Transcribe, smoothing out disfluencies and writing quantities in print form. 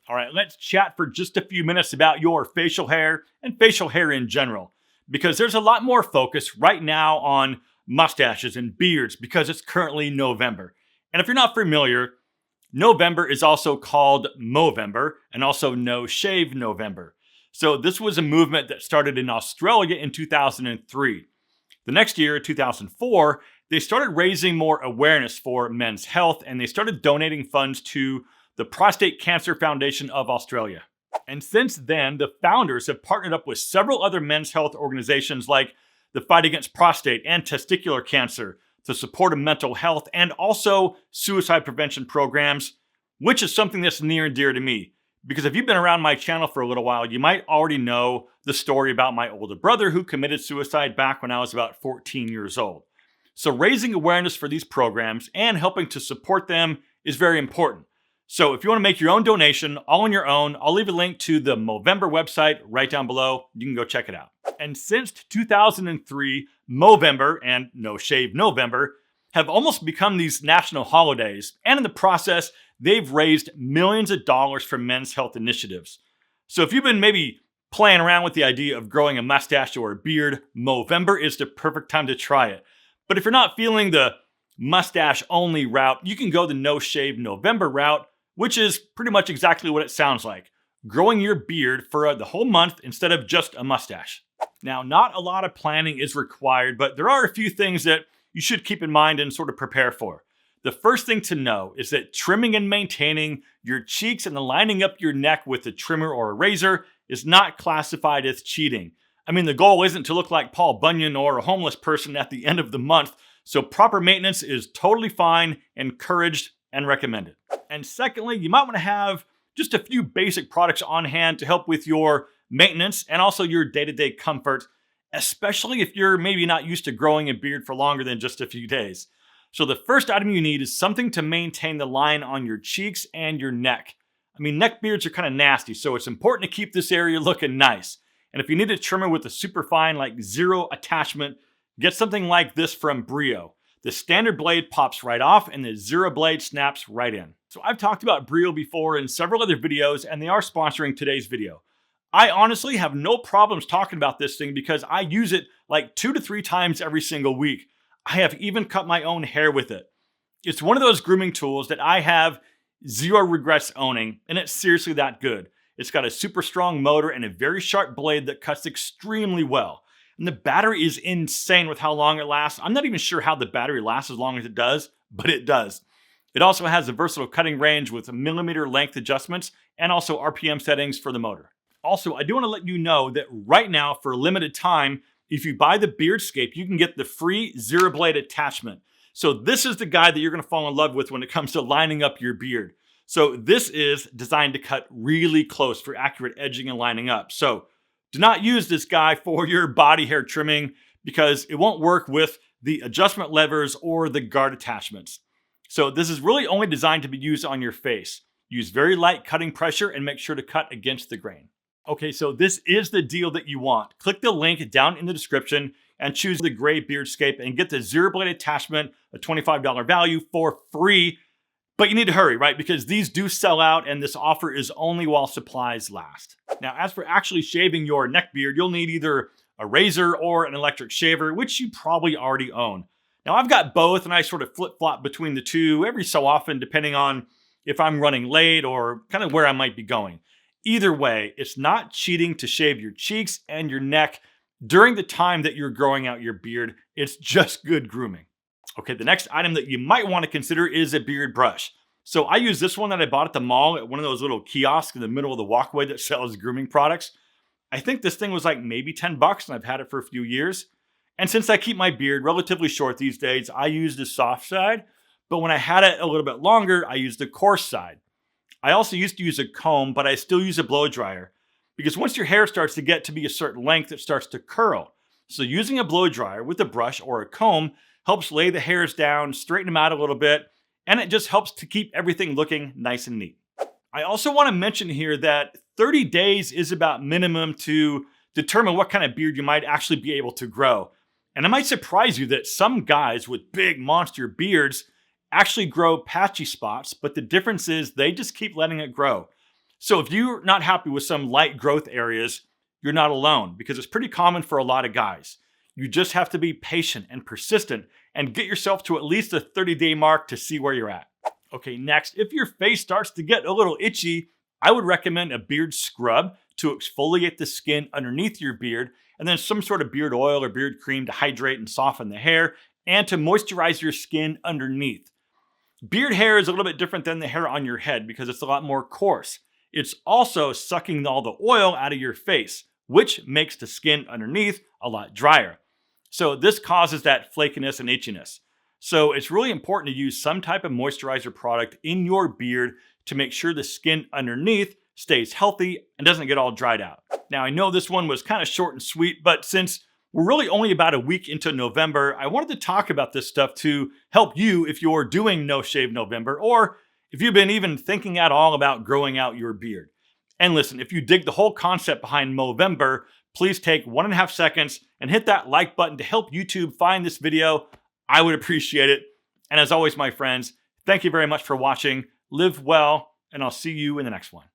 All right, let's chat for just a few minutes about your facial hair and facial hair in general, because there's a lot more focus right now on mustaches and beards because it's currently November. And if you're not familiar, November is also called Movember and also No Shave November. So this was a movement that started in Australia in 2003. The next year, 2004, they started raising more awareness for men's health and they started donating funds to the Prostate Cancer Foundation of Australia. And since then, the founders have partnered up with several other men's health organizations like the Fight Against Prostate and Testicular Cancer to support mental health and also suicide prevention programs, which is something that's near and dear to me. Because if you've been around my channel for a little while, you might already know the story about my older brother who committed suicide back when I was about 14 years old. So raising awareness for these programs and helping to support them is very important. So if you want to make your own donation, all on your own, I'll leave a link to the Movember website right down below. You can go check it out. And since 2003, Movember and No Shave November have almost become these national holidays. And in the process, they've raised millions of dollars for men's health initiatives. So if you've been maybe playing around with the idea of growing a mustache or a beard, Movember is the perfect time to try it. But if you're not feeling the mustache only route, you can go the No Shave November route, which is pretty much exactly what it sounds like. Growing your beard for the whole month instead of just a mustache. Now, not a lot of planning is required, but there are a few things that you should keep in mind and sort of prepare for. The first thing to know is that trimming and maintaining your cheeks and lining up your neck with a trimmer or a razor is not classified as cheating. I mean, the goal isn't to look like Paul Bunyan or a homeless person at the end of the month, so proper maintenance is totally fine, encouraged, and recommended. And secondly, you might want to have just a few basic products on hand to help with your maintenance and also your day-to-day comfort, especially if you're maybe not used to growing a beard for longer than just a few days. So the first item you need is something to maintain the line on your cheeks and your neck. I mean, neck beards are kind of nasty, so it's important to keep this area looking nice. And if you need a trimmer with a super fine, like zero attachment, get something like this from Brio. The standard blade pops right off and the zero blade snaps right in. So I've talked about Brio before in several other videos and they are sponsoring today's video. I honestly have no problems talking about this thing because I use it like 2 to 3 times every single week. I have even cut my own hair with it. It's one of those grooming tools that I have zero regrets owning, and it's seriously that good. It's got a super strong motor and a very sharp blade that cuts extremely well. And the battery is insane with how long it lasts. I'm not even sure how the battery lasts as long as it does, but it does. It also has a versatile cutting range with millimeter length adjustments and also RPM settings for the motor. Also, I do want to let you know that right now, for a limited time, if you buy the Beardscape, you can get the free zero blade attachment. So this is the guy that you're going to fall in love with when it comes to lining up your beard. So this is designed to cut really close for accurate edging and lining up. So do not use this guy for your body hair trimming because it won't work with the adjustment levers or the guard attachments. So this is really only designed to be used on your face. Use very light cutting pressure and make sure to cut against the grain. Okay, so this is the deal that you want. Click the link down in the description and choose the gray Beardscape and get the zero blade attachment, a $25 value for free. But you need to hurry, right? Because these do sell out and this offer is only while supplies last. Now, as for actually shaving your neck beard, you'll need either a razor or an electric shaver, which you probably already own. Now, I've got both and I sort of flip-flop between the two every so often, depending on if I'm running late or kind of where I might be going. Either way, it's not cheating to shave your cheeks and your neck during the time that you're growing out your beard. It's just good grooming. Okay, the next item that you might want to consider is a beard brush. So I use this one that I bought at the mall at one of those little kiosks in the middle of the walkway that sells grooming products. I think this thing was like maybe 10 bucks and I've had it for a few years. And since I keep my beard relatively short these days, I use the soft side. But when I had it a little bit longer, I used the coarse side. I also used to use a comb, but I still use a blow dryer. Because once your hair starts to get to be a certain length, it starts to curl. So using a blow dryer with a brush or a comb helps lay the hairs down, straighten them out a little bit, and it just helps to keep everything looking nice and neat. I also want to mention here that 30 days is about minimum to determine what kind of beard you might actually be able to grow. And it might surprise you that some guys with big monster beards actually grow patchy spots, but the difference is they just keep letting it grow. So if you're not happy with some light growth areas, you're not alone because it's pretty common for a lot of guys. You just have to be patient and persistent and get yourself to at least the 30-day mark to see where you're at. Okay, next, if your face starts to get a little itchy, I would recommend a beard scrub to exfoliate the skin underneath your beard, and then some sort of beard oil or beard cream to hydrate and soften the hair and to moisturize your skin underneath. Beard hair is a little bit different than the hair on your head because it's a lot more coarse. It's also sucking all the oil out of your face, which makes the skin underneath a lot drier. So this causes that flakiness and itchiness. So it's really important to use some type of moisturizer product in your beard to make sure the skin underneath stays healthy and doesn't get all dried out. Now, I know this one was kind of short and sweet, but since we're really only about a week into November, I wanted to talk about this stuff to help you if you're doing No Shave November, or if you've been even thinking at all about growing out your beard. And listen, if you dig the whole concept behind Movember, please take 1.5 seconds and hit that like button to help YouTube find this video. I would appreciate it. And as always, my friends, thank you very much for watching. Live well, and I'll see you in the next one.